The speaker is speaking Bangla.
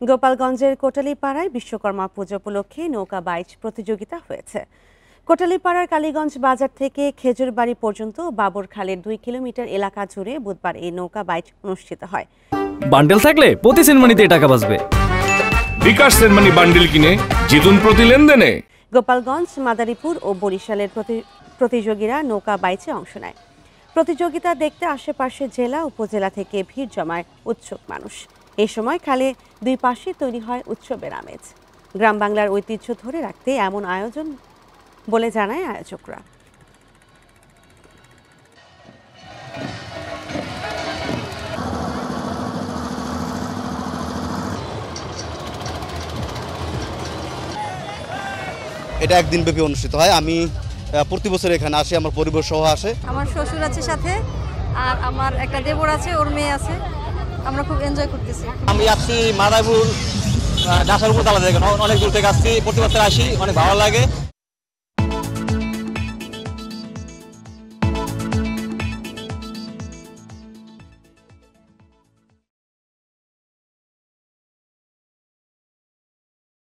গোপালগঞ্জের কোটালীপাড়ায় বিশ্বকর্মা পুজো উপলক্ষে নৌকা বাইচ প্রতিযোগিতা হয়েছে। কোটালীপাড়ার কালীগঞ্জ বাজার থেকে খেজুরবাড়ি পর্যন্ত বাবরখালের 2 কিলোমিটার এলাকা জুড়ে বুধবার এই নৌকা বাইচ অনুষ্ঠিত হয়। বান্ডেল থাকলে প্রতি সেনমানিতে টাকা বাঁচবে। বিকাশ সেনমানি বান্ডেল কিনে জিতুন প্রতি লেনদেনে। গোপালগঞ্জ, মাদারীপুর ও বরিশালের প্রতিযোগীরা নৌকা বাইচে অংশ নেয়। প্রতিযোগিতা দেখতে আশেপাশের জেলা উপজেলা থেকে ভিড় জমায় উৎসুক মানুষ। এই সময় খালে দুই পাশে তৈরি হয় উৎসবের আমেজ। গ্রাম বাংলার ঐতিহ্য ধরে রাখতে এমন আয়োজন বলে জানায় আয়োজকরা। এটা একদিন ব্যাপী অনুষ্ঠিত হয়। আমি প্রতি বছর এখানে আসি, আমার পরিবার সহ আসে। আমার শ্বশুর আছে সাথে, আর আমার একটা দেবর আছে, ওর মেয়ে আছে। আমরা খুব এনজয় করতেছি। আমি আসছি মাদারীপুর, ডাসার উপর তালা থেকে, অনেক দূর থেকে আসছি, প্রতি বছর আসি, অনেক ভালো লাগে।